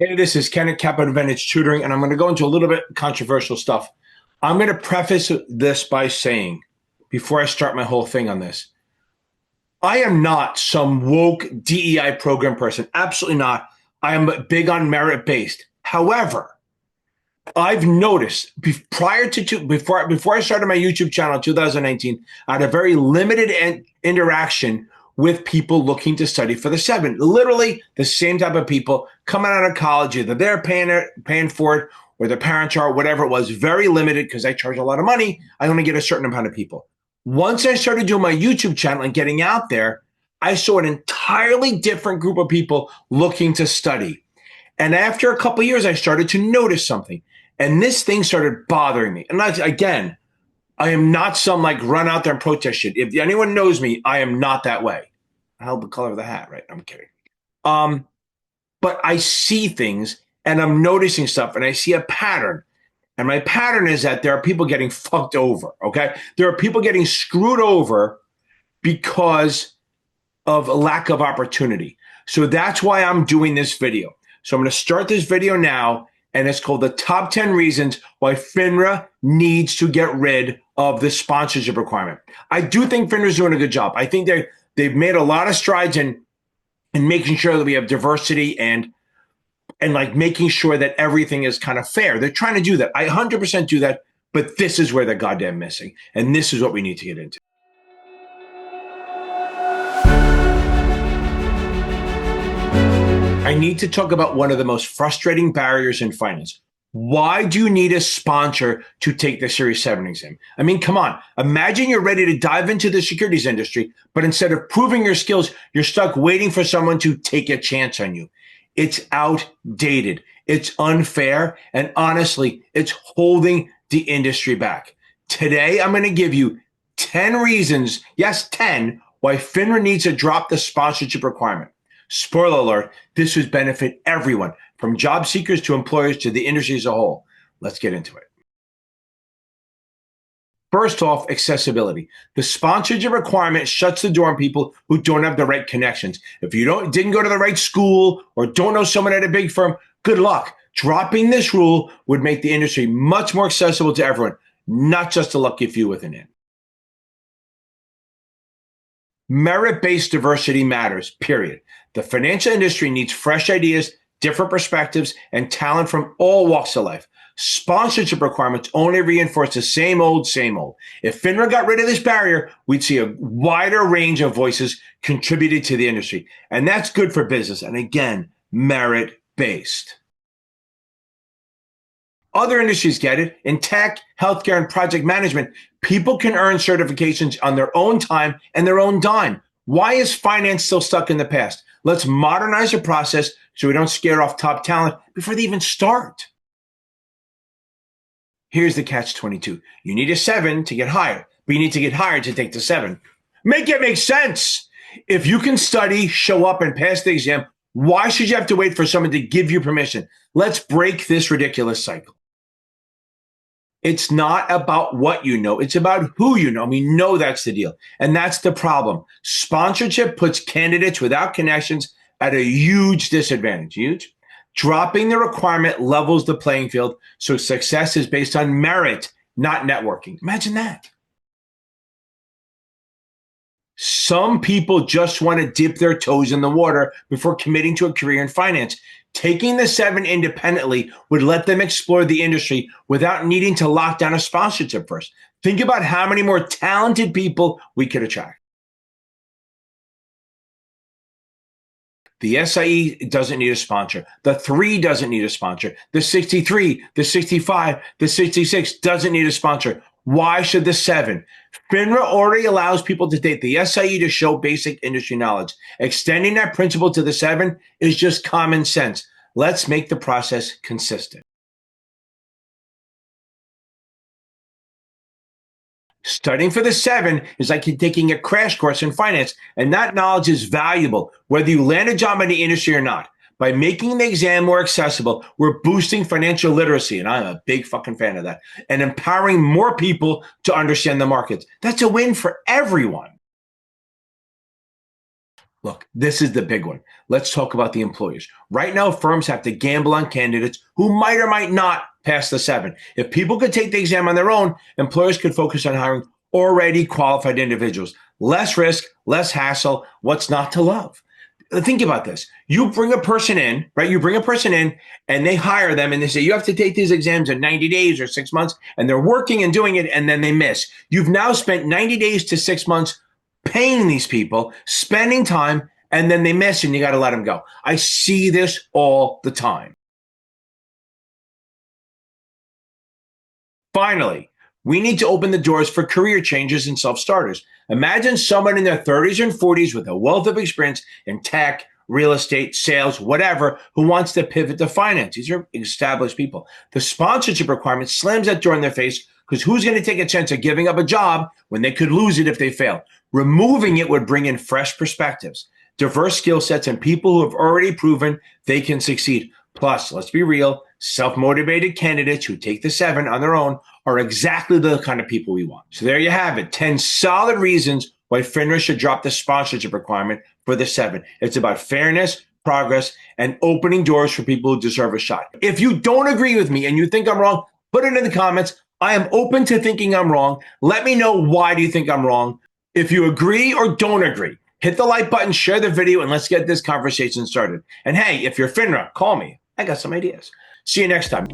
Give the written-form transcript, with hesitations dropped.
Hey, this is Ken at Capital Advantage Tutoring, and I'm going to go into a little bit controversial stuff. I'm going to preface this by saying, before I start my whole thing on this, I am not some woke DEI program person. Absolutely not. I am big on merit based. However, I've noticed prior to before I started my YouTube channel in 2019, I had a very limited interaction with people looking to study for the seven. Literally the same type of people coming out of college, either they're paying for it or their parents are, whatever it was. Very limited because I charge a lot of money. I only get a certain amount of people. Once I started doing my YouTube channel and getting out there, I saw an entirely different group of people looking to study. And after a couple of years, I started to notice something. And this thing started bothering me. And again, I am not some like run out there and protest shit. If anyone knows me, I am not that way. I held the color of the hat, right? I'm kidding. But I see things and I'm noticing stuff and I see a pattern. And my pattern is that there are people getting fucked over. Okay. There are people getting screwed over because of a lack of opportunity. So that's why I'm doing this video. So I'm going to start this video now, and it's called the top 10 reasons why FINRA needs to get rid of the sponsorship requirement. I do think FINRA is doing a good job. I think they've made a lot of strides in making sure that we have diversity and like making sure that everything is kind of fair. They're trying to do that. I 100% do that, but this is where they're goddamn missing. And this is what we need to get into. I need to talk about one of the most frustrating barriers in finance. Why do you need a sponsor to take the Series 7 exam? I mean, come on. Imagine you're ready to dive into the securities industry, but instead of proving your skills, you're stuck waiting for someone to take a chance on you. It's outdated. It's unfair. And honestly, it's holding the industry back. Today, I'm going to give you 10 reasons, yes, 10, why FINRA needs to drop the sponsorship requirement. Spoiler alert, this would benefit everyone, from job seekers to employers to the industry as a whole. Let's get into it. First off, accessibility. The sponsorship requirement shuts the door on people who don't have the right connections. If you didn't go to the right school or don't know someone at a big firm, good luck. Dropping this rule would make the industry much more accessible to everyone, not just a lucky few with an in. Merit-based diversity matters, period. The financial industry needs fresh ideas, different perspectives, and talent from all walks of life. Sponsorship requirements only reinforce the same old, same old. If FINRA got rid of this barrier, we'd see a wider range of voices contributed to the industry. And that's good for business. And again, merit-based. Other industries get it. In tech, healthcare, and project management, people can earn certifications on their own time and their own dime. Why is finance still stuck in the past? Let's modernize the process so we don't scare off top talent before they even start. Here's the catch-22. You need a 7 to get hired, but you need to get hired to take the 7. Make it make sense. If you can study, show up, and pass the exam, why should you have to wait for someone to give you permission? Let's break this ridiculous cycle. It's not about what you know. It's about who you know. We know that's the deal. And that's the problem. Sponsorship puts candidates without connections at a huge disadvantage. Huge. Dropping the requirement levels the playing field, so success is based on merit, not networking. Imagine that. Some people just want to dip their toes in the water before committing to a career in finance. Taking the 7 independently would let them explore the industry without needing to lock down a sponsorship first. Think about how many more talented people we could attract. The SIE doesn't need a sponsor. The 3 doesn't need a sponsor. The 63, the 65, the 66 doesn't need a sponsor. Why should the 7? FINRA already allows people to take the SIE to show basic industry knowledge. Extending that principle to the 7 is just common sense. Let's make the process consistent. Studying for the 7 is like taking a crash course in finance, and that knowledge is valuable, whether you land a job in the industry or not. By making the exam more accessible, we're boosting financial literacy, and I'm a big fucking fan of that, and empowering more people to understand the markets. That's a win for everyone. Look, this is the big one. Let's talk about the employers. Right now, firms have to gamble on candidates who might or might not pass the 7. If people could take the exam on their own, employers could focus on hiring already qualified individuals. Less risk, less hassle. What's not to love? Think about this. You bring a person in, right? You bring a person in and they hire them and they say, you have to take these exams in 90 days or 6 months. And they're working and doing it and then they miss. You've now spent 90 days to 6 months paying these people, spending time, and then they miss and you got to let them go. I see this all the time. Finally, we need to open the doors for career changes and self-starters. Imagine someone in their 30s and 40s with a wealth of experience in tech, real estate, sales, whatever, who wants to pivot to finance. These are established people. The sponsorship requirement slams that door in their face because who's going to take a chance of giving up a job when they could lose it if they fail? Removing it would bring in fresh perspectives, diverse skill sets, and people who have already proven they can succeed. Plus, let's be real, self-motivated candidates who take the 7 on their own are exactly the kind of people we want. So there you have it, 10 solid reasons why FINRA should drop the sponsorship requirement for the 7. It's about fairness, progress, and opening doors for people who deserve a shot. If you don't agree with me and you think I'm wrong, put it in the comments. I am open to thinking I'm wrong. Let me know why do you think I'm wrong. If you agree or don't agree, hit the like button, share the video, and let's get this conversation started. And hey, if you're FINRA, call me. I got some ideas. See you next time.